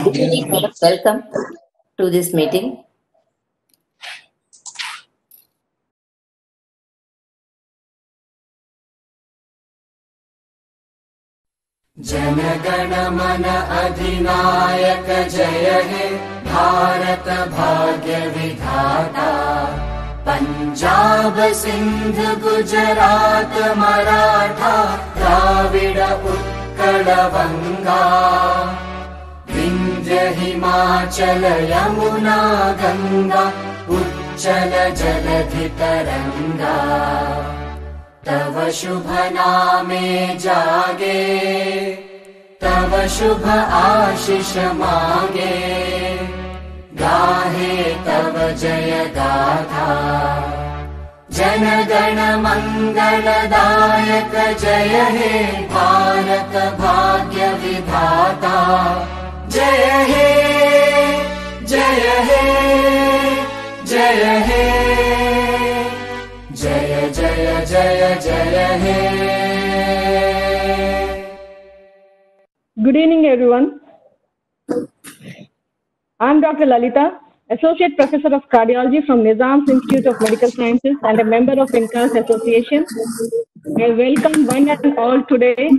Good evening, madam. Welcome to this meeting. जनगण मन अधिनायक जय हे भारत भाग्य विधाता। पंजाब सिंध गुजरात मराठा द्राविड उत्कल बंगा। विंध्य हिमाचल यमुना गंगा उच्चल जलधि तरंगा। तव शुभ नामे जागे तव शुभ आशीष मागे। गाहे तव जय गाथा जन गण मंगलदायक जय हे भारत भाग्य विधाता। जय हे जय हे जय हे जय जय जय जय हे। Good evening, everyone. I am Dr. Lalita, Associate Professor of Cardiology from Nizam's Institute of Medical Sciences and a member of INCAS Association. I welcome one and all today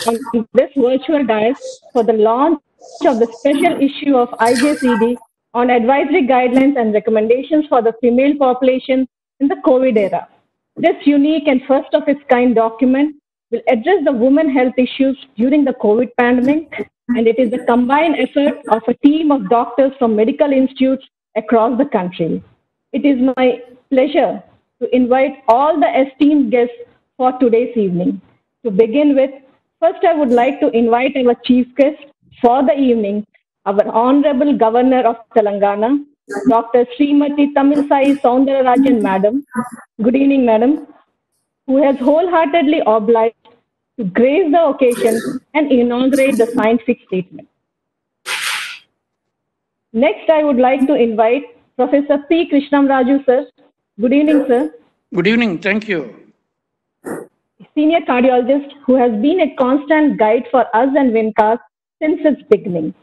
on this virtual dais for the launch of the special issue of IJCD on advisory guidelines and recommendations for the female population in the COVID era. This unique and first of its kind document will address the women health issues during the COVID pandemic, and it is the combined effort of a team of doctors from medical institutes across the country. It is my pleasure to invite all the esteemed guests for today's evening. To begin with, first I would like to invite our chief guest for the evening, our Honorable Governor of Telangana, Dr. Srimati Tamilisai Soundararajan Madam. Good evening, Madam, who has wholeheartedly obliged to grace the occasion and inaugurate the scientific statement. Next, I would like to invite Professor P. Krishnam Raju, sir. Good evening, sir. Good evening. Thank you. Senior cardiologist who has been a constant guide for us and Vincas since its beginning.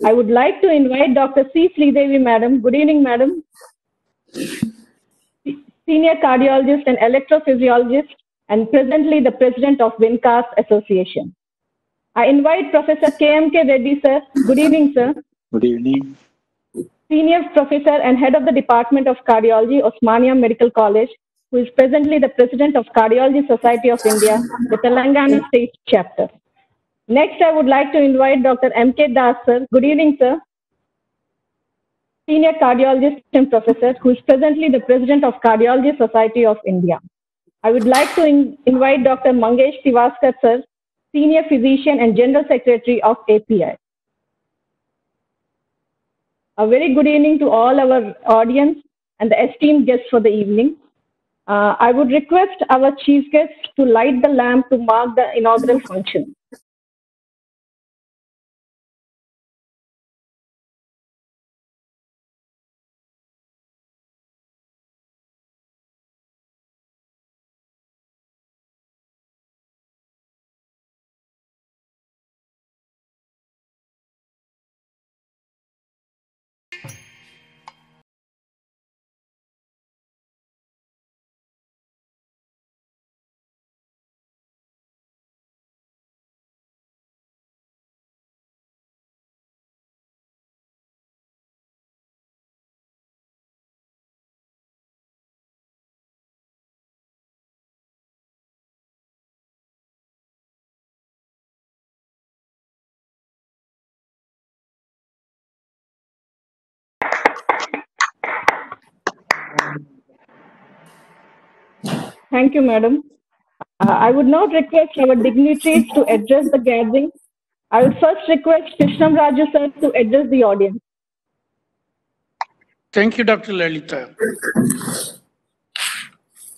I would like to invite Dr. C. Sridevi, Madam. Good evening, Madam. Senior cardiologist and electrophysiologist and presently the president of Vincas Association. I invite Professor K.M.K. Reddy, sir. Good evening, sir. Good evening. Senior professor and head of the Department of Cardiology, Osmania Medical College, who is presently the president of Cardiology Society of India, the Telangana State Chapter. Next, I would like to invite Dr. M.K. Das, sir. Good evening, sir. Senior cardiologist and professor, who is presently the president of Cardiology Society of India. I would like to invite Dr. Mangesh Tivaskar, sir, senior physician and general secretary of API. A very good evening to all our audience and the esteemed guests for the evening. I would request our chief guest to light the lamp to mark the inaugural function. Thank you, Madam. I would now request our dignitaries to address the gathering. I would first request Krishnam Raju, sir, to address the audience. Thank you, Dr. Lalita.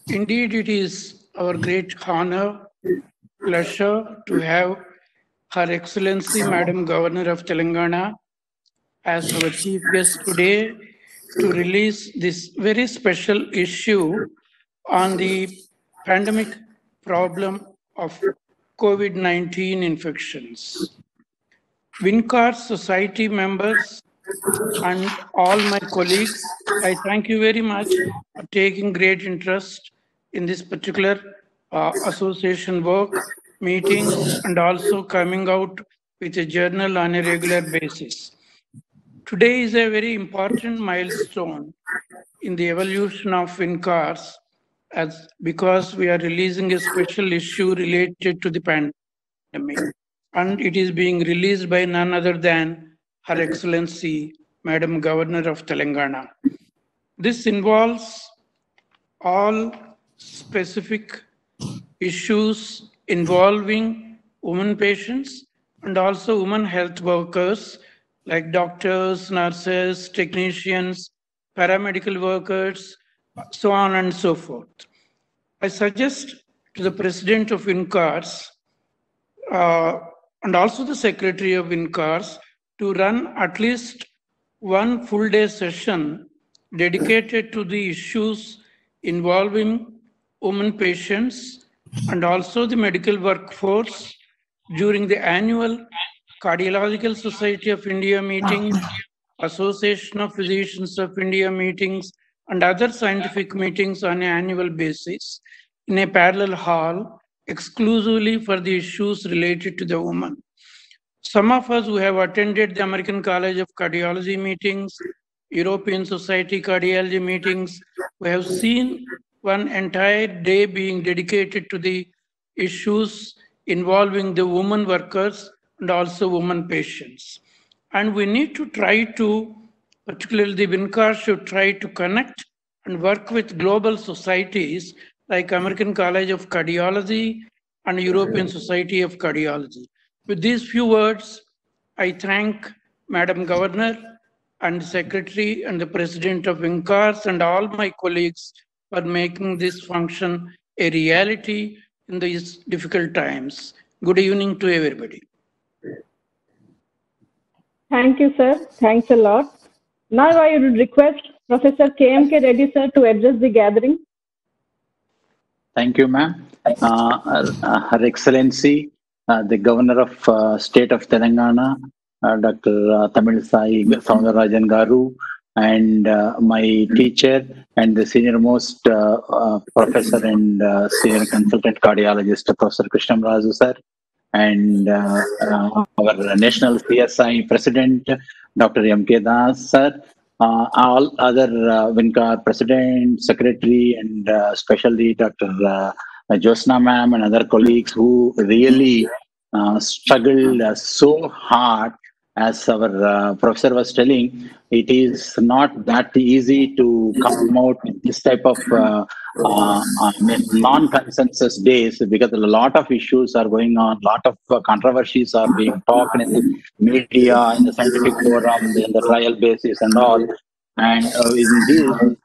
Indeed, it is our great honor, pleasure to have Her Excellency Madam Governor of Telangana as our chief guest today to release this very special issue on the pandemic problem of COVID-19 infections. WinCar Society members and all my colleagues, I thank you very much for taking great interest in this particular association work, meetings, and also coming out with a journal on a regular basis. Today is a very important milestone in the evolution of WinCars, as because we are releasing a special issue related to the pandemic, and it is being released by none other than Her Excellency Madam Governor of Telangana. This involves all specific issues involving women patients and also women health workers like doctors, nurses, technicians, paramedical workers, so on and so forth. I suggest to the President of WinCars and also the Secretary of WinCars to run at least one full day session dedicated to the issues involving women patients and also the medical workforce during the annual Cardiological Society of India meetings, Association of Physicians of India meetings, and other scientific meetings on an annual basis in a parallel hall exclusively for the issues related to the woman. Some of us who have attended the American College of Cardiology meetings, European Society Cardiology meetings, we have seen one entire day being dedicated to the issues involving the women workers and also women patients. And we need to try to, particularly the WinCar should try to connect and work with global societies like American College of Cardiology and European Society of Cardiology. With these few words, I thank Madam Governor and Secretary and the President of WinCars and all my colleagues for making this function a reality in these difficult times. Good evening to everybody. Thank you, sir. Thanks a lot. Now I would request Professor KMK Reddy, sir, to address the gathering. Thank you, ma'am. Her Excellency, the Governor of State of Telangana, Dr. Tamilsai Soundararajan Garu, and my teacher and the senior-most professor and senior consultant cardiologist, Professor Krishnamraju, sir, and our National CSI President, Dr. M.K. Das, sir, all other WinCar President, Secretary, and especially Dr. Josna ma'am and other colleagues who really struggled so hard. As our professor was telling, it is not that easy to come out with this type of non-consensus days, because a lot of issues are going on, a lot of controversies are being talked in the media, in the scientific forum, in the trial basis and all. And in this,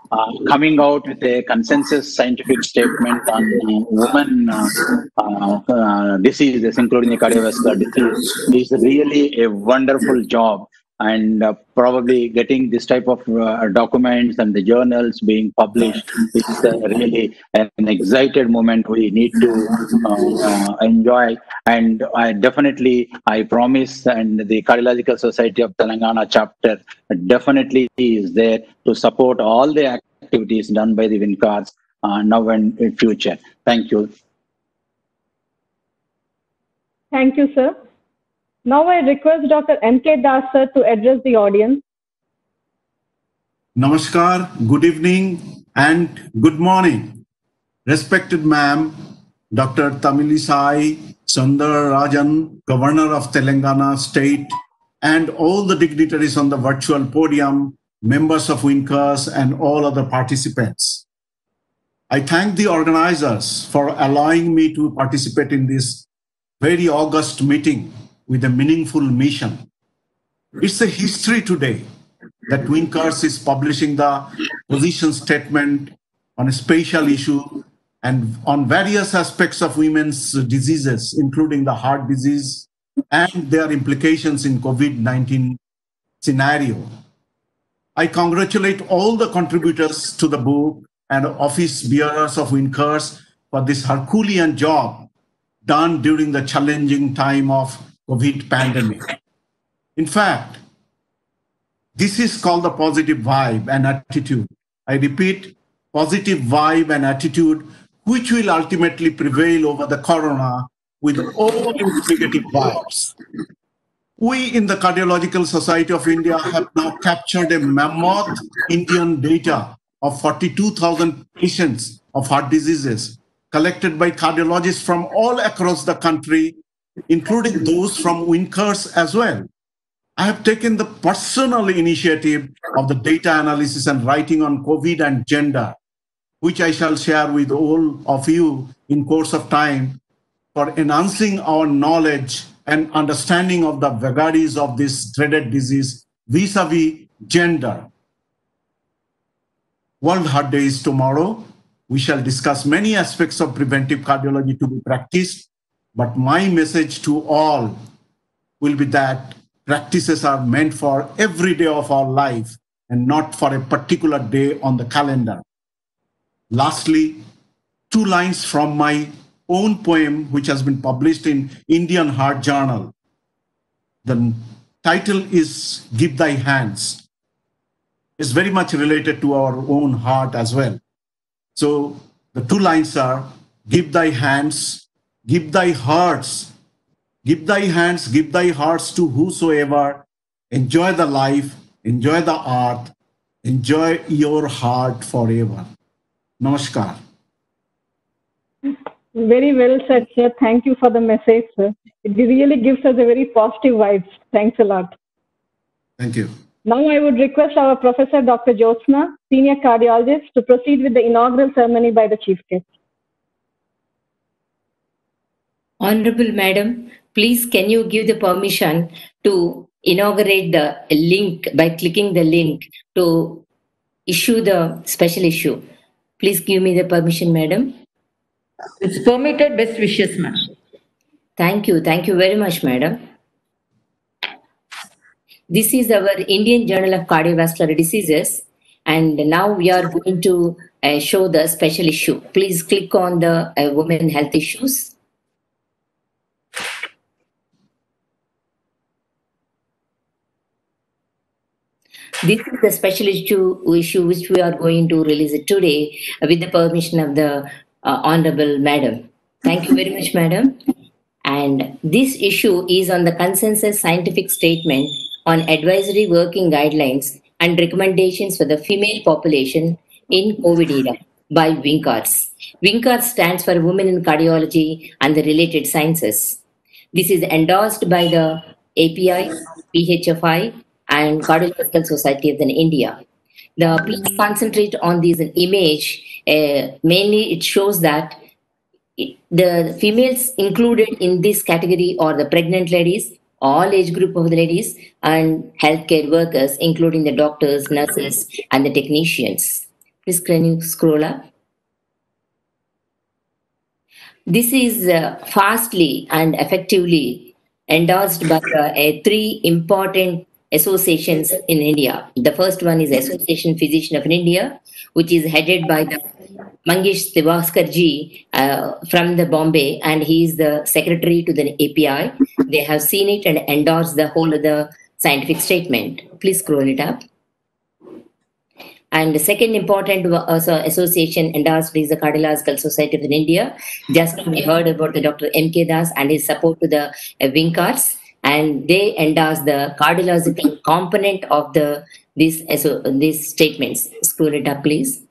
coming out with a consensus scientific statement on women diseases, including the cardiovascular disease, is really a wonderful job. And probably getting this type of documents and the journals being published is really an excited moment we need to enjoy. And I promise, and the Cardiological Society of Telangana chapter definitely is there to support all the activities done by the WinCars now and in future. Thank you. Thank you, sir. Now I request Dr. M.K. Das, sir, to address the audience. Namaskar, good evening and good morning. Respected ma'am, Dr. Tamilisai Soundararajan, Governor of Telangana State, and all the dignitaries on the virtual podium, members of WinCars, and all other participants. I thank the organizers for allowing me to participate in this very august meeting with a meaningful mission. It's a history today that WinCars is publishing the position statement on a special issue and on various aspects of women's diseases, including the heart disease and their implications in COVID-19 scenario. I congratulate all the contributors to the book and office bearers of WinCars for this Herculean job done during the challenging time of COVID pandemic. In fact, this is called the positive vibe and attitude. I repeat, positive vibe and attitude, which will ultimately prevail over the corona with all its negative vibes. We in the Cardiological Society of India have now captured a mammoth Indian data of 42,000 patients of heart diseases collected by cardiologists from all across the country, including those from Winkers as well. I have taken the personal initiative of the data analysis and writing on COVID and gender, which I shall share with all of you in course of time for enhancing our knowledge and understanding of the vagaries of this dreaded disease vis-a-vis gender. World Heart Day is tomorrow. We shall discuss many aspects of preventive cardiology to be practiced, but my message to all will be that practices are meant for every day of our life and not for a particular day on the calendar. Lastly, 2 lines from my own poem, which has been published in Indian Heart Journal. The title is Give Thy Hands. It's very much related to our own heart as well. So the 2 lines are, give thy hands, give thy hearts, give thy hands, give thy hearts to whosoever, enjoy the life, enjoy the art, enjoy your heart forever. Namaskar. Very well said, sir. Thank you for the message, sir. It really gives us a very positive vibes. Thanks a lot. Thank you. Now I would request our Professor Dr. Jyotsna, Senior Cardiologist, to proceed with the inaugural ceremony by the Chief Guest. Honorable Madam, please can you give the permission to inaugurate the link by clicking the link to issue the special issue? Please give me the permission, Madam. It's permitted. Best wishes, ma'am. Thank you. Thank you very much, Madam. This is our Indian Journal of Cardiovascular Diseases, and now we are going to show the special issue. Please click on the women health issues. This is the special issue which we are going to release it today with the permission of the Honorable Madam. Thank you very much, Madam. And this issue is on the consensus scientific statement on advisory working guidelines and recommendations for the female population in COVID era by WINCARS. WINCARS stands for Women in Cardiology and the Related Sciences. This is endorsed by the API, PHFI, and Cardiological Society of India. Please concentrate on this image. Mainly, it shows that the females included in this category are the pregnant ladies, all age group of the ladies, and healthcare workers, including the doctors, nurses, and the technicians. Please can you scroll up? This is fastly and effectively endorsed by 3 important associations in India. The first one is Association Physician of India, which is headed by the Mangesh Srivastava ji from the Bombay, and he is the secretary to the API. They have seen it and endorsed the whole of the scientific statement. Please scroll it up. And the second important association endorsed is the Cardiological Society of India. Just we heard about the Dr. M.K. Das and his support to the WINCARS, and they endorse the cardiological component of these statements. Scroll it up, please.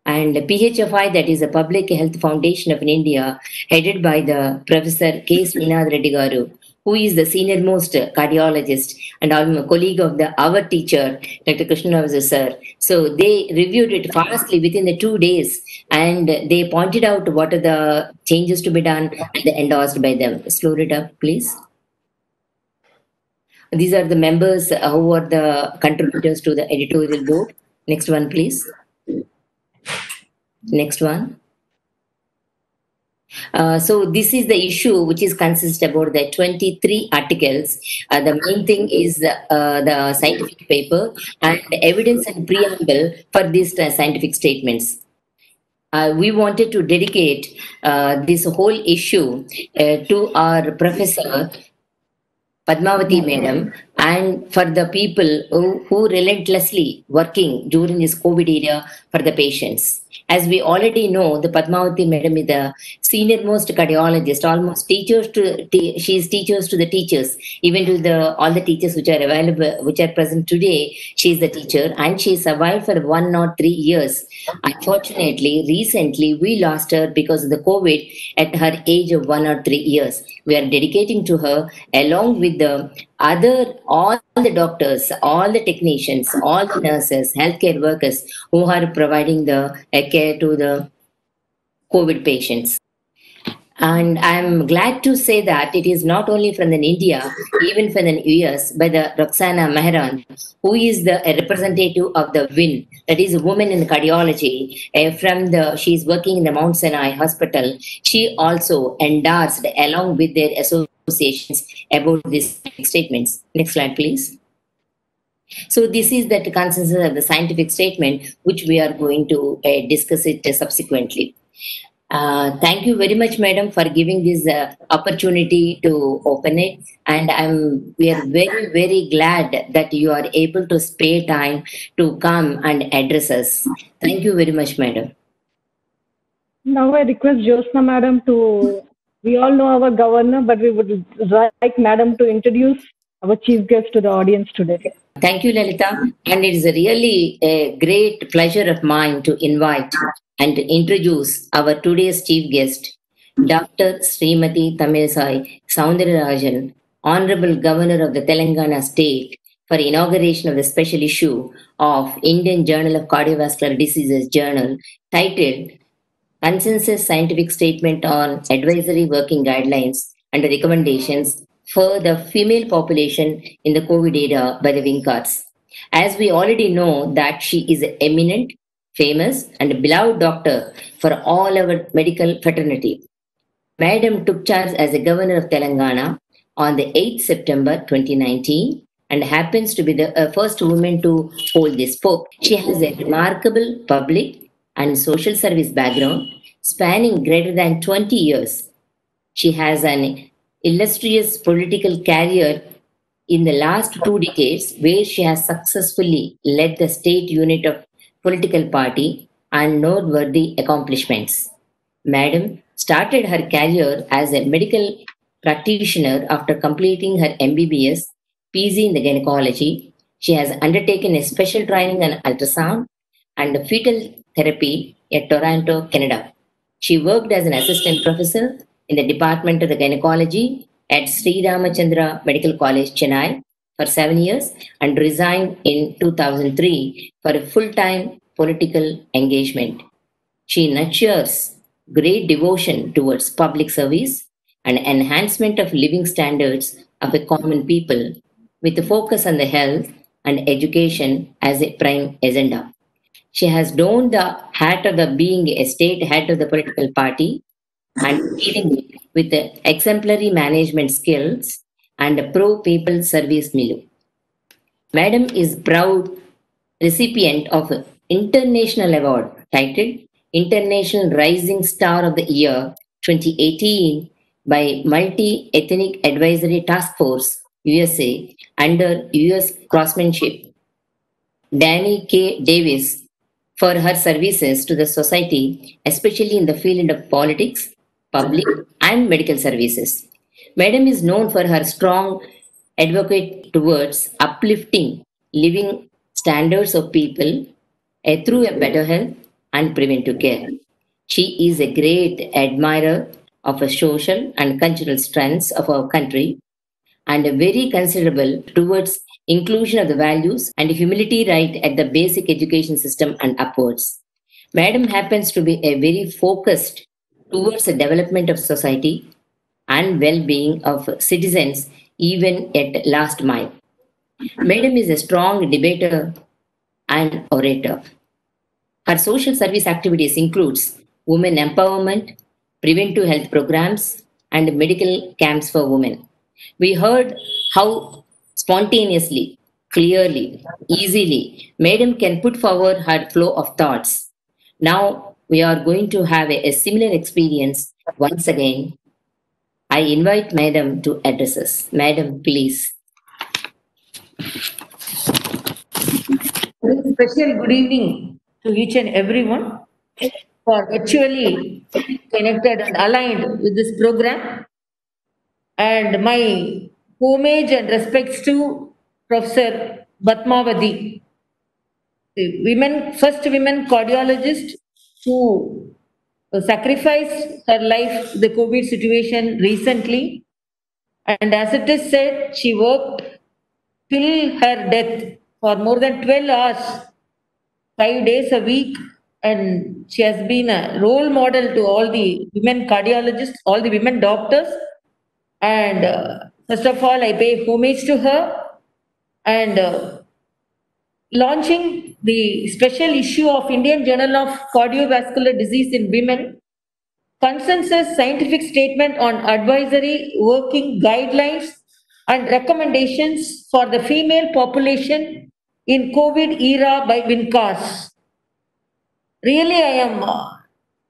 And PHFI, that is the Public Health Foundation of India, headed by the Professor K. Srinath Reddy Garu, who is the senior most cardiologist and a colleague of our teacher, Dr. Krishnavasu sir. So they reviewed it fastly within the 2 days, and they pointed out what are the changes to be done and endorsed by them. Slow it up, please. These are the members who are the contributors to the editorial board. Next one, please. Next one. So this is the issue which is consists about the 23 articles. The main thing is the scientific paper and the evidence and preamble for these scientific statements. We wanted to dedicate this whole issue to our professor Padmavati Madam, and for the people who relentlessly working during this COVID era for the patients. As we already know, the Padmavati Madam is the senior most cardiologist, almost teachers to she is teachers to the teachers, even to the all the teachers which are available, which are present today. She is the teacher, and she survived for 1 or 3 years. Unfortunately, recently we lost her because of the COVID at her age of 1 or 3 years. We are dedicating to her along with the other all the doctors, all the technicians, all the nurses, healthcare workers who are providing the care to the COVID patients. And I'm glad to say that it is not only from the India, even from the US, by the Roxana Mehran, who is the a representative of the WIN, that is a woman in cardiology. She is working in the Mount Sinai Hospital. She also endorsed along with their associations about these statements. Next slide, please. So this is the consensus of the scientific statement, which we are going to discuss it subsequently. Thank you very much, madam, for giving this opportunity to open it. And we are very, very glad that you are able to spare time to come and address us. Thank you very much, madam. Now I request Jyotsna madam to, we all know our governor, but we would like madam to introduce our chief guest to the audience today. Thank you, Lalita. And it is really a great pleasure of mine to invite and to introduce our today's chief guest, Dr. Srimati Tamilisai Soundararajan, Honorable Governor of the Telangana State, for inauguration of the special issue of Indian Journal of Cardiovascular Diseases journal titled Consensus Scientific Statement on Advisory Working Guidelines and Recommendations for the Female Population in the COVID era by the WINCARS. As we already know that she is an eminent, famous and beloved doctor for all our medical fraternity. Madam took charge as the Governor of Telangana on the 8th September 2019 and happens to be the first woman to hold this post. She has a remarkable public and social service background spanning greater than 20 years. She has an illustrious political career in the last 2 decades where she has successfully led the state unit of political party and noteworthy accomplishments. Madam started her career as a medical practitioner after completing her MBBS, PG in the gynecology. She has undertaken a special training in ultrasound and fetal therapy at Toronto, Canada. She worked as an assistant professor in the Department of the Gynecology at Sri Ramachandra Medical College, Chennai for 7 years and resigned in 2003 for a full-time political engagement. She nurtures great devotion towards public service and enhancement of living standards of a common people with a focus on the health and education as a prime agenda. She has donned the hat of the being a state head of the political party and leading it with the exemplary management skills and a pro-people service milieu. Madam is proud recipient of an international award titled International Rising Star of the Year 2018 by Multi-Ethnic Advisory Task Force USA under US craftsmanship. Danny K. Davis for her services to the society, especially in the field of politics, public and medical services. Madam is known for her strong advocate towards uplifting living standards of people through a better health and preventive care. She is a great admirer of the social and cultural strengths of our country and very considerable towards inclusion of the values and humility right at the basic education system and upwards. Madam happens to be a very focused towards the development of society and well-being of citizens even at last mile. Madam is a strong debater and orator. Her social service activities includes women empowerment, preventive health programs, and medical camps for women. We heard how spontaneously, clearly, easily, Madam can put forward her flow of thoughts. Now we are going to have a similar experience once again I invite Madam to address us. Madam, please. Very special good evening to each and everyone for virtually connected and aligned with this program. And my homage and respects to Professor Batmavati, the first women cardiologist who sacrificed her life in the COVID situation recently. And as it is said, she worked till her death for more than 12 hours, 5 days a week. And she has been a role model to all the women cardiologists, all the women doctors. And first of all, I pay homage to her. And launching the special issue of Indian Journal of Cardiovascular Disease in Women, consensus scientific statement on advisory working guidelines and recommendations for the female population in COVID era by WINCAS. Really, I am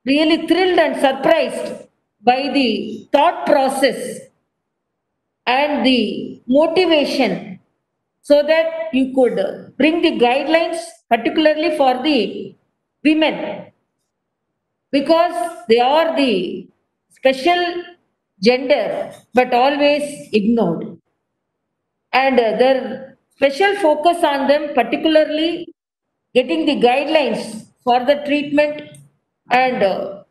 really thrilled and surprised by the thought process and the motivation so that you could bring the guidelines particularly for the women, because they are the special gender but always ignored. And their special focus on them, particularly getting the guidelines for the treatment and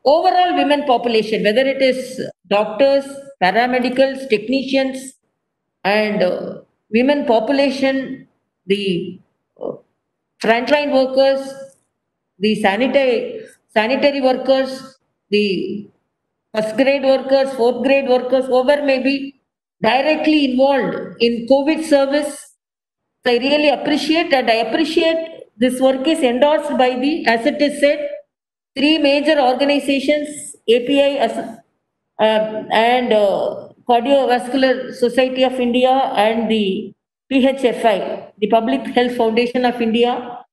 overall women population, whether it is doctors, paramedicals, technicians, and women population, the frontline workers, the sanitary workers, the first grade workers, fourth grade workers, whoever may be directly involved in COVID service. So I really appreciate, and I appreciate this work is endorsed by the, as it is said, 3 major organizations, API and Cardiovascular Society of India and the PHFI, the Public Health Foundation of India.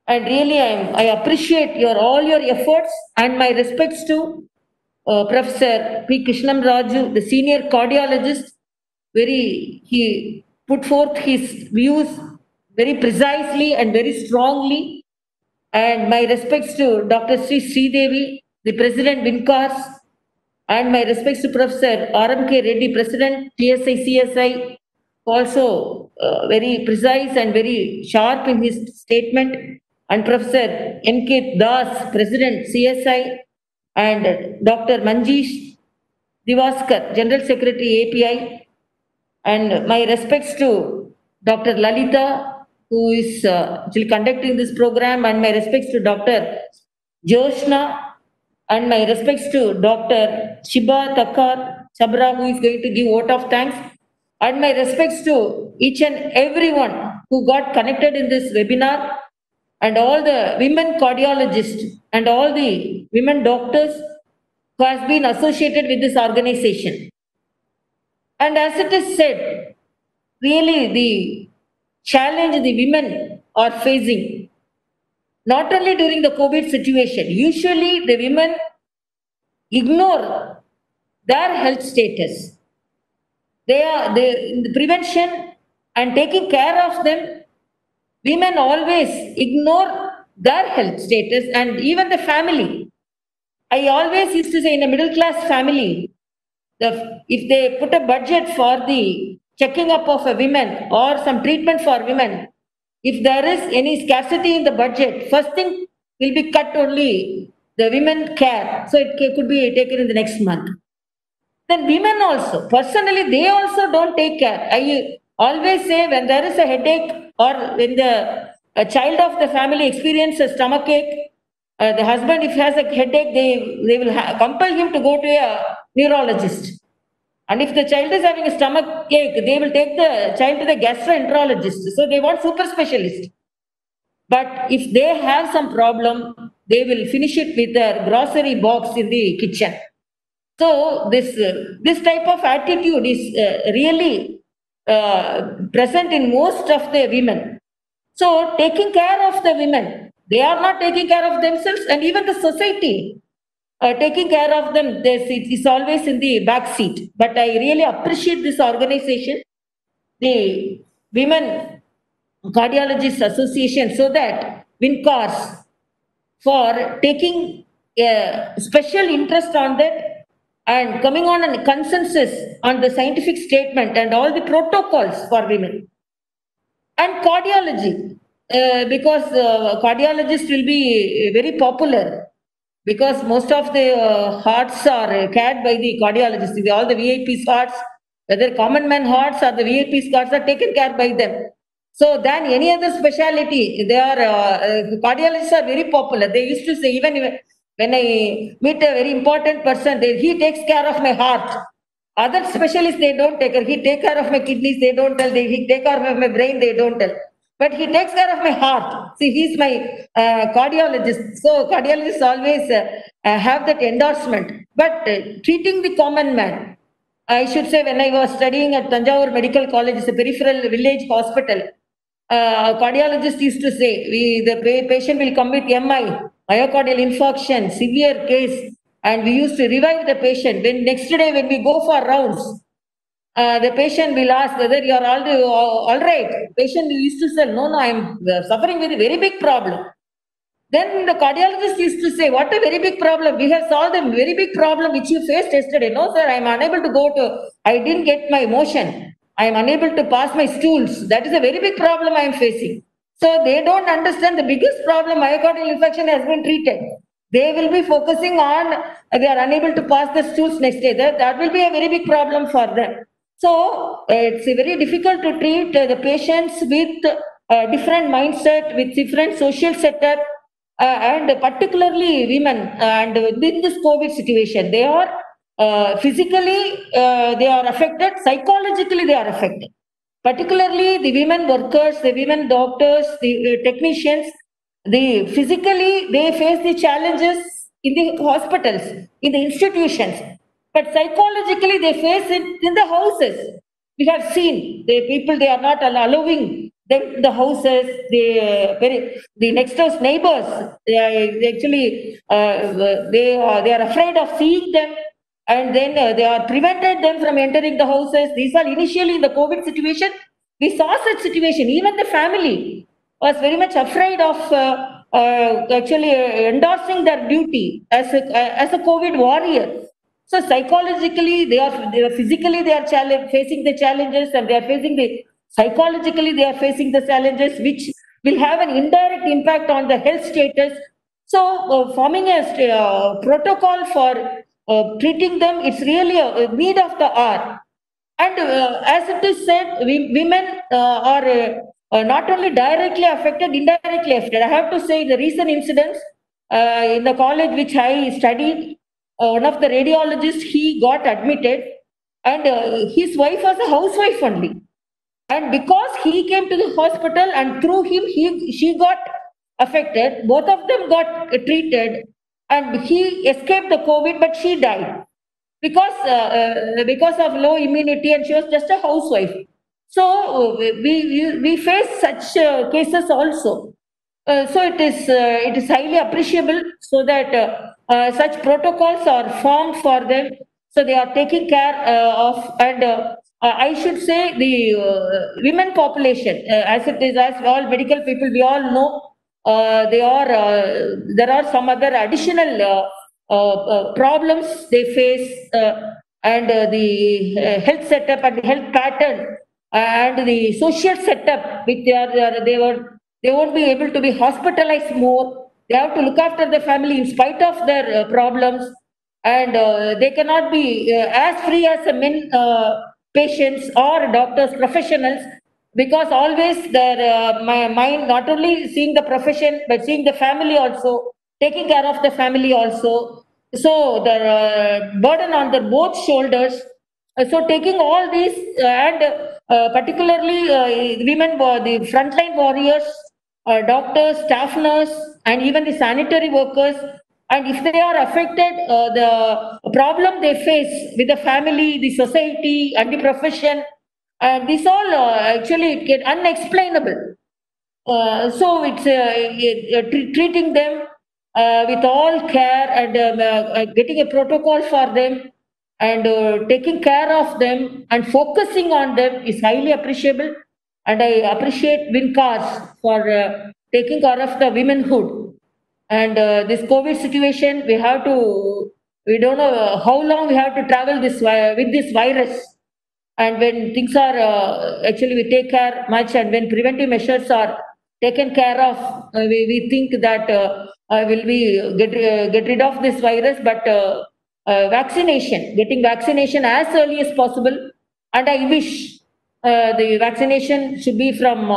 And really, I appreciate all your efforts, and my respects to Professor P. Krishnam Raju, the senior cardiologist. He put forth his views very precisely and very strongly. And my respects to Dr. Sri Sridevi, the President WINCAS, and my respects to Professor R.M.K. Reddy, President TSI CSI, also very precise and very sharp in his statement, and Professor M.K. Das, President CSI, and Dr. Manjeesh Divaskar, General Secretary API, and my respects to Dr. Lalita, who is actually conducting this program, and my respects to Dr. Joshna, and my respects to Dr. Shiba Takar Chabra, who is going to give vote of thanks, and my respects to each and everyone who got connected in this webinar, and all the women cardiologists and all the women doctors who has been associated with this organization. And as it is said, really the challenge the women are facing, not only during the COVID situation, usually the women ignore their health status. In the prevention and taking care of them, women always ignore their health status and even the family. I always used to say, in a middle class family, if they put a budget for the checking up of a woman or some treatment for women, if there is any scarcity in the budget, first thing will be cut only the women care. So it could be taken in the next month. Then women also, personally, they also don't take care. I always say, when there is a headache or when a child of the family experiences a stomach ache, the husband, if he has a headache, they will compel him to go to a neurologist. And if the child is having a stomach ache, they will take the child to the gastroenterologist. So they want super specialist. But if they have some problem, they will finish it with their grocery box in the kitchen. So this type of attitude is really present in most of the women. So taking care of the women, they are not taking care of themselves, and even the society taking care of them, it's always in the back seat. But I really appreciate this organization, the Women Cardiologists Association, so that WINCARS, for taking a special interest on that and coming on a consensus on the scientific statement and all the protocols for women. And cardiology, because cardiologists will be very popular, because most of the hearts are cared by the cardiologists. All the VIPs hearts, whether common man hearts or the VIPs hearts, are taken care by them. So than any other specialty, they are cardiologists are very popular. They used to say, even when I meet a very important person, he takes care of my heart. Other specialists, they don't take care. He take care of my kidneys, they don't tell. He take care of my brain, they don't tell. But he takes care of my heart. See, he's my cardiologist. So cardiologists always have that endorsement. But treating the common man, I should say, when I was studying at Tanjavur Medical College, it's a peripheral village hospital. Cardiologist used to say, the patient will come with MI, myocardial infarction, severe case, and we used to revive the patient. Then next day when we go for rounds, the patient will ask whether you are all right. Patient used to say, no, I am suffering with a very big problem. Then the cardiologist used to say, what a very big problem. We have solved a very big problem which you faced yesterday. No, sir, I am unable to I didn't get my motion. I am unable to pass my stools. That is a very big problem I am facing. So they don't understand the biggest problem, myocardial infarction, has been treated. They will be focusing on, they are unable to pass the stools next day. That will be a very big problem for them. So it's very difficult to treat the patients with different mindset, with different social setup, and particularly women. And in this COVID situation, they are physically they are affected, psychologically they are affected. Particularly the women workers, the women doctors, the technicians, physically they face the challenges in the hospitals, in the institutions. But psychologically they face it in the houses. We have seen the people, they are not allowing them in the houses. The next house neighbors, they are afraid of seeing them. And then they are prevented them from entering the houses. These are initially in the COVID situation. We saw such situation. Even the family was very much afraid of endorsing their duty as a COVID warrior. So psychologically, they are physically they are facing the challenges, and they are facing psychologically they are facing the challenges, which will have an indirect impact on the health status. So forming a protocol for treating them, it's really a need of the hour. And as it is said, women are not only directly affected, indirectly affected. I have to say the recent incidents in the college which I studied, one of the radiologists, he got admitted, and his wife was a housewife only. And because he came to the hospital, and through him she got affected, both of them got treated, and he escaped the COVID, but she died because of low immunity, and she was just a housewife. So we face such cases also. So it is highly appreciable, so that such protocols are formed for them. So they are taking care of, and I should say the women population, as it is, as all medical people, we all know, there are some other additional problems they face, and the health setup and the health pattern and the social setup, which they won't be able to be hospitalized more. They have to look after the family in spite of their problems, and they cannot be as free as men patients or doctors, professionals, because always their mind not only seeing the profession but seeing the family also, taking care of the family also. So the burden on their both shoulders. So taking all these, and particularly women, the frontline warriors, doctors, staff nurse, and even the sanitary workers. And if they are affected, the problem they face with the family, the society, and the profession, this all actually get unexplainable. So it's treating them with all care and getting a protocol for them and taking care of them and focusing on them is highly appreciable. And I appreciate WinCars for taking care of the womenhood. And this COVID situation, we don't know how long we have to travel with this virus. And when things are actually we take care much, and when preventive measures are taken care of, we think that will we get rid of this virus. But getting vaccination as early as possible, and I wish the vaccination should be from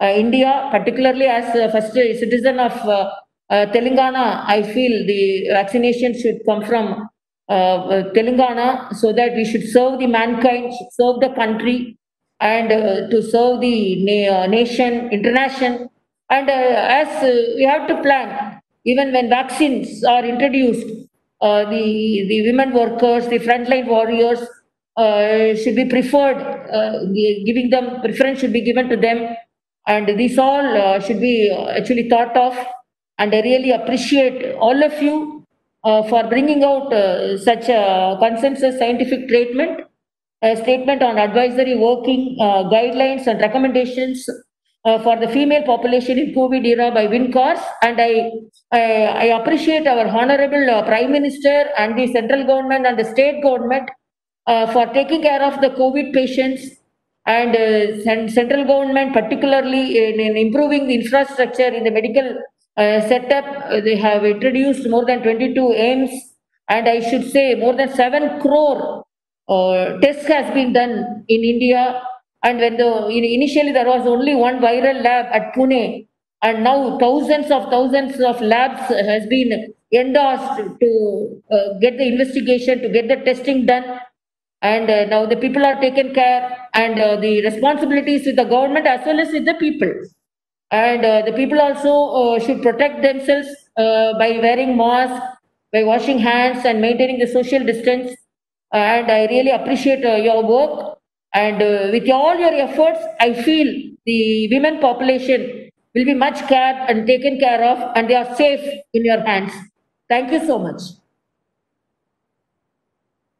India, particularly as first citizen of Telangana. I feel the vaccination should come from Telangana, so that we should serve the mankind, should serve the country, and to serve the nation, international. And as we have to plan, even when vaccines are introduced, the women workers, the frontline warriors should be preferred. Giving them preference should be given to them, and these all should be actually thought of. And I really appreciate all of you for bringing out such a consensus scientific statement on advisory working guidelines and recommendations for the female population in COVID era by WinCars. And I appreciate our Honorable Prime Minister and the central government and the state government for taking care of the COVID patients, and central government particularly in improving the infrastructure in the medical setup. They have introduced more than 22 AIMS, and I should say more than 7 crore tests has been done in India. And when initially there was only one viral lab at Pune, and now thousands of labs has been endorsed to get the investigation, to get the testing done. And now the people are taken care, and the responsibilities with the government as well as with the people. And the people also should protect themselves by wearing masks, by washing hands and maintaining the social distance. And I really appreciate your work. And with all your efforts, I feel the women population will be much cared and taken care of, and they are safe in your hands. Thank you so much.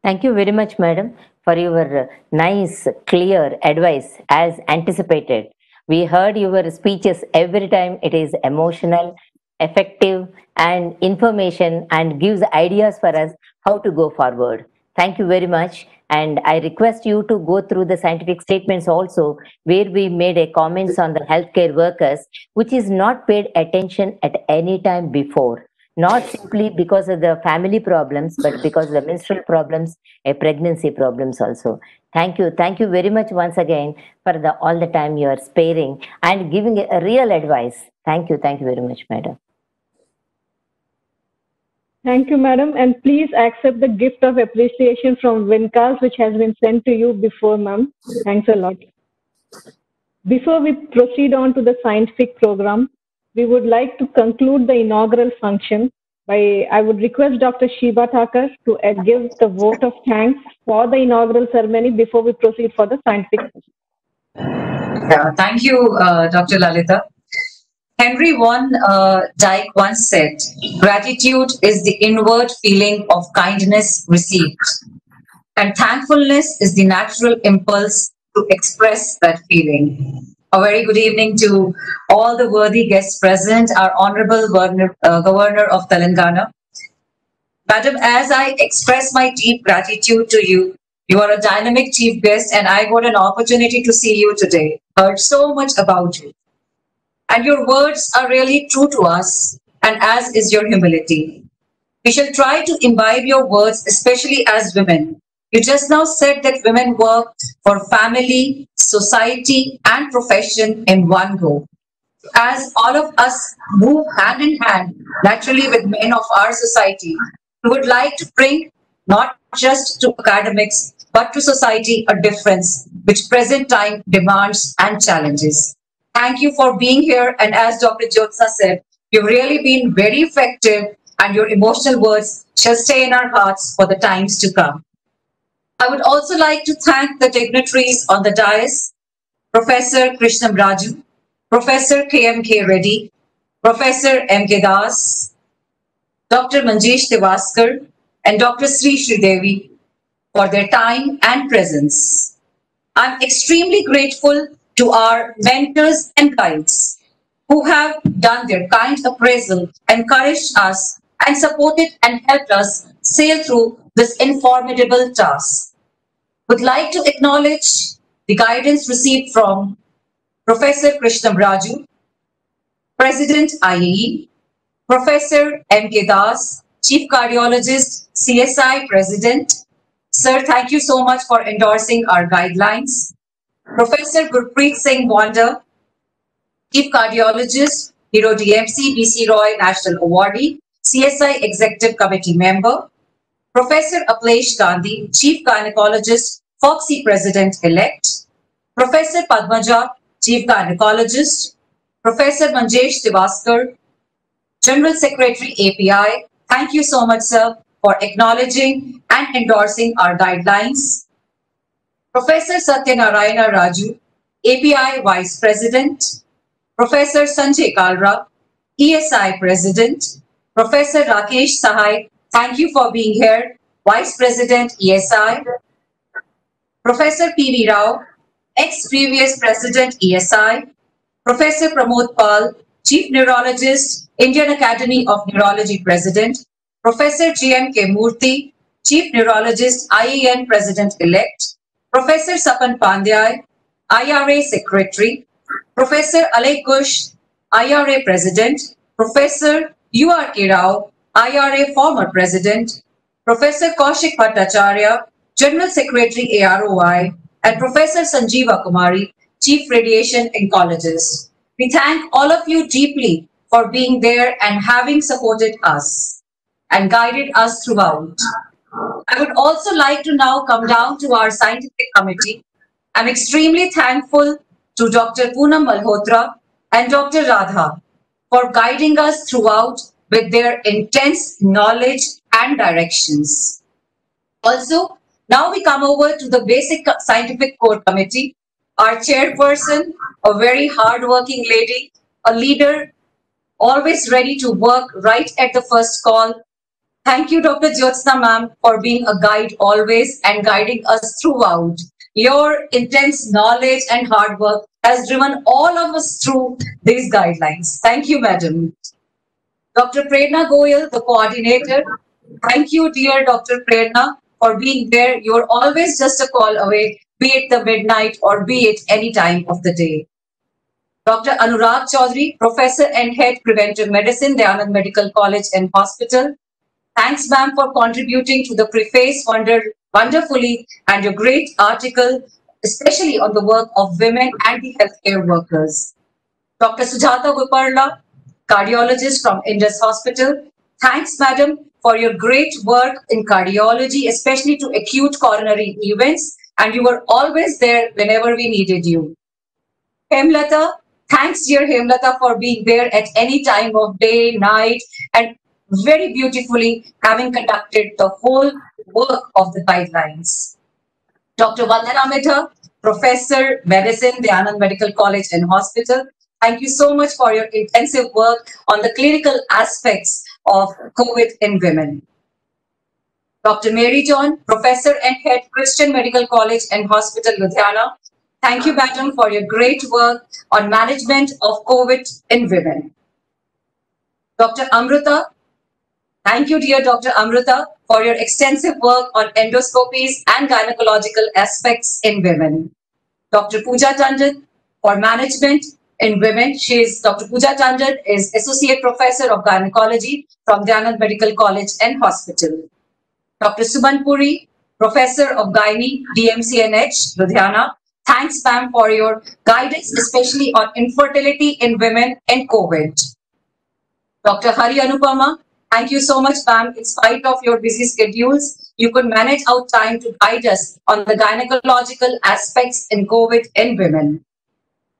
Thank you very much, madam, for your nice, clear advice as anticipated. We heard your speeches every time. It is emotional, effective, and information, and gives ideas for us how to go forward. Thank you very much. And I request you to go through the scientific statements also, where we made a comments on the healthcare workers, which is not paid attention at any time before. Not simply because of the family problems, but because of the menstrual problems, pregnancy problems also. Thank you very much once again for all the time you are sparing and giving a real advice. Thank you very much, madam. Thank you, madam, and please accept the gift of appreciation from WinCars, which has been sent to you before, ma'am. Thanks a lot. Before we proceed on to the scientific program, we would like to conclude the inaugural function by, I would request Dr. Shiba Thakur to give the vote of thanks for the inaugural ceremony before we proceed for the scientific session. Yeah, thank you, Dr. Lalita. Henry Van Dyke once said, "Gratitude is the inward feeling of kindness received, and thankfulness is the natural impulse to express that feeling." A very good evening to all the worthy guests present, our Honorable Governor of Telangana. Madam, as I express my deep gratitude to you, you are a dynamic chief guest, and I got an opportunity to see you today. Heard so much about you. And your words are really true to us, and as is your humility. We shall try to imbibe your words, especially as women. You just now said that women work for family, society, and profession in one go. As all of us move hand in hand, naturally with men of our society, we would like to bring not just to academics, but to society a difference which present time demands and challenges. Thank you for being here, and as Dr. Jyotsna said, you've really been very effective, and your emotional words shall stay in our hearts for the times to come. I would also like to thank the dignitaries on the dais, Professor Krishnam Raju, Professor K.M.K. Reddy, Professor M.K. Das, Dr. Manjesh Tewaskar, and Dr. Sri Sridevi for their time and presence. I'm extremely grateful to our mentors and guides who have done their kind appraisal, encouraged us, and supported and helped us sail through this informative task. Would like to acknowledge the guidance received from Professor Krishnam Raju, President IAE, Professor M.K. Das, Chief Cardiologist, CSI President. Sir, thank you so much for endorsing our guidelines. Professor Gurpreet Singh Wanda, Chief Cardiologist, Hero DMC, BC Roy National Awardee, CSI Executive Committee Member. Professor Aplesh Gandhi, Chief Gynecologist, Foxy President-elect. Professor Padmaja, Chief Gynecologist. Professor Manjesh Tewaskar, General Secretary API. Thank you so much, sir, for acknowledging and endorsing our guidelines. Professor Satyanarayana Raju, API Vice President. Professor Sanjay Kalra, ESI President. Professor Rakesh Sahai, thank you for being here, Vice President ESI. Professor P.V. Rao, ex-previous President ESI. Professor Pramod Pal, Chief Neurologist, Indian Academy of Neurology President. Professor G.M.K. Murthy, Chief Neurologist, IAN President-elect. Professor Sapan Pandey, IRA Secretary. Professor Alek Ghosh, IRA President. Professor U.R.K. Rao, IRA former President. Professor Kaushik Bhattacharya, General Secretary AROI, and Professor Sanjeeva Kumari, Chief Radiation Oncologist. We thank all of you deeply for being there and having supported us and guided us throughout. I would also like to now come down to our scientific committee. I'm extremely thankful to Dr. Poonam Malhotra and Dr. Radha for guiding us throughout with their intense knowledge and directions. Also, now we come over to the Basic Scientific Core Committee. Our chairperson, a very hardworking lady, a leader, always ready to work right at the first call. Thank you, Dr. Jyotsna ma'am, for being a guide always and guiding us throughout. Your intense knowledge and hard work has driven all of us through these guidelines. Thank you, madam. Dr. Prerna Goyal, the coordinator. Thank you, dear Dr. Prerna, for being there. You're always just a call away, be it the midnight or be it any time of the day. Dr. Anurag Chaudhary, Professor and Head Preventive Medicine, Dayanand Medical College and Hospital. Thanks, ma'am, for contributing to the preface wonderfully and your great article, especially on the work of women and the healthcare workers. Dr. Sujata Guparla, cardiologist from Indus Hospital. Thanks, madam, for your great work in cardiology, especially to acute coronary events, and you were always there whenever we needed you. Hemlata, thanks, dear Hemlata, for being there at any time of day, night, and very beautifully having conducted the whole work of the guidelines. Dr. Vandana Midha, Professor Medicine, Dayanand Medical College and Hospital. Thank you so much for your intensive work on the clinical aspects of COVID in women. Dr. Mary John, Professor and Head, Christian Medical College and Hospital, Ludhiana. Thank you, madam, for your great work on management of COVID in women. Dr. Amrita, thank you, dear Dr. Amrita, for your extensive work on endoscopies and gynecological aspects in women. Dr. Pooja Tandon, for management in women. Dr. Pooja Tandon is Associate Professor of Gynecology from Dayanand Medical College and Hospital. Dr. Suman Puri, Professor of Gynae, DMCNH, Ludhiana. Thanks, ma'am, for your guidance, especially on infertility in women and COVID. Dr. Hari Anupama, thank you so much, ma'am. In spite of your busy schedules, you could manage out time to guide us on the gynecological aspects in COVID in women.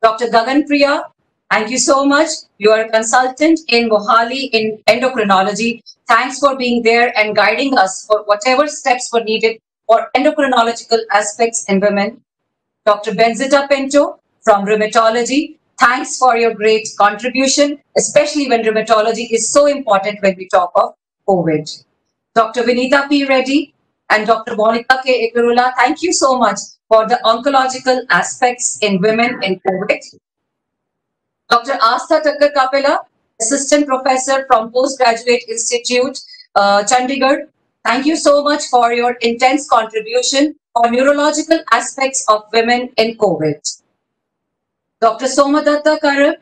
Dr. Gagan Priya, thank you so much. You are a consultant in Mohali in endocrinology. Thanks for being there and guiding us for whatever steps were needed for endocrinological aspects in women. Dr. Benzita Pinto from rheumatology. Thanks for your great contribution, especially when rheumatology is so important when we talk of COVID. Dr. Vinita P. Reddy and Dr. Monica K. Ikarula, thank you so much for the oncological aspects in women in COVID. Dr. Astha Thakkar Kapila, Assistant Professor from Postgraduate Institute, Chandigarh, thank you so much for your intense contribution on neurological aspects of women in COVID. Dr. Somadatta Karak,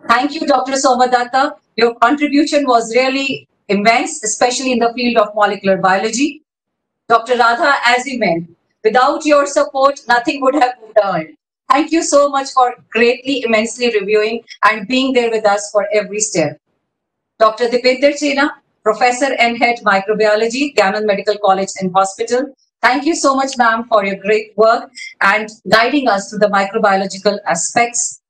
thank you, Dr. Somadatta. Your contribution was really immense, especially in the field of molecular biology. Dr. Radha, as we meant, without your support, nothing would have been done. Thank you so much for greatly, immensely reviewing and being there with us for every step. Dr. Dipinder Chena, Professor and Head Microbiology, Gyanand Medical College and Hospital. Thank you so much, ma'am, for your great work and guiding us through the microbiological aspects.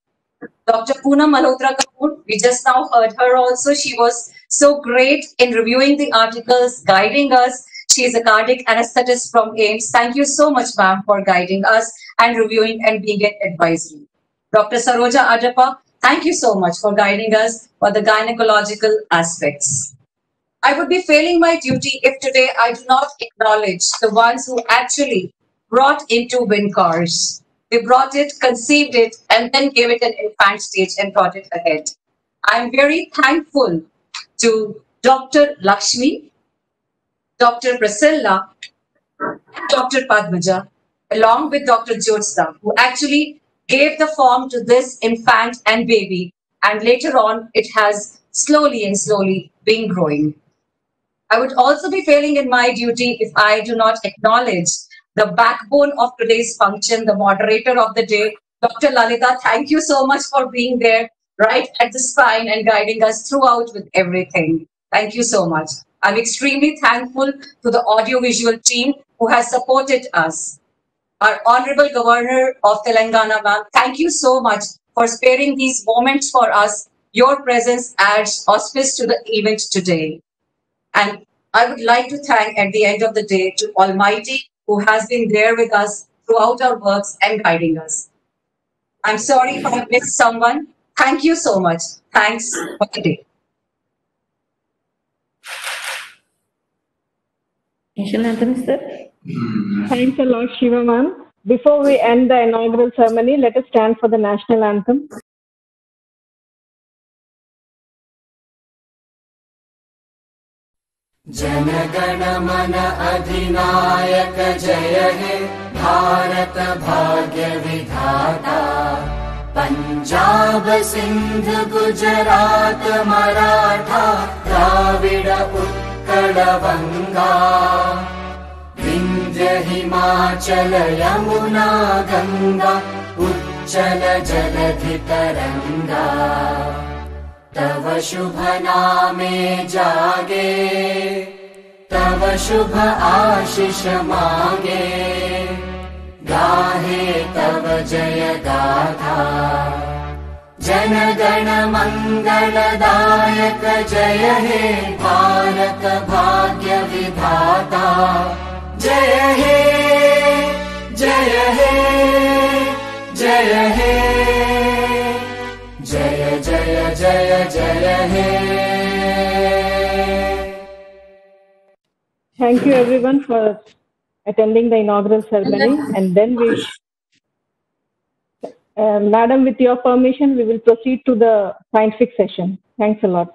Dr. Poonam Malhotra Kapoor, we just now heard her also. She was so great in reviewing the articles, guiding us. She is a cardiac anesthetist from AIIMS. Thank you so much, ma'am, for guiding us and reviewing and being an advisory. Dr. Saroja Adapa, thank you so much for guiding us for the gynecological aspects. I would be failing my duty if today I do not acknowledge the ones who actually brought into WinCars. They brought it, conceived it, and then gave it an infant stage and brought it ahead. I'm very thankful to Dr. Lakshmi, Dr. Priscilla, and Dr. Padmaja, along with Dr. Jyotsna, who actually gave the form to this infant and baby, and later on it has slowly and slowly been growing. I would also be failing in my duty if I do not acknowledge the backbone of today's function, the moderator of the day, Dr. Lalita. Thank you so much for being there right at the spine and guiding us throughout with everything. Thank you so much. I'm extremely thankful to the audiovisual team who has supported us. Our Honorable Governor of Telangana, ma'am, thank you so much for sparing these moments for us. Your presence adds auspice to the event today. And I would like to thank at the end of the day to Almighty who has been there with us throughout our works and guiding us. I'm sorry if I missed someone. Thank you so much. Thanks for the day. National anthem, sir. Thanks a lot, Shiva ma'am. Before we end the inaugural ceremony, let us stand for the national anthem. जनगण मन अधिनायक जय हे भारत भाग्य विधाता पंजाब सिंध गुजरात मराठा द्राविड उत्कल बंगा विंध्य हिमाचल यमुना गंगा उच्चल जलधि तरंगा तव शुभ नामे जागे तव शुभ आशीष मागे गाहे तव जय गाथा जन गण मंगलदायक जय हे भारत भाग्य विधाता जय हे जय हे जय हे जय जय जय जय हे. Thank you everyone for attending the inaugural ceremony, and then we, Madam, with your permission, we will proceed to the scientific session. Thanks a lot.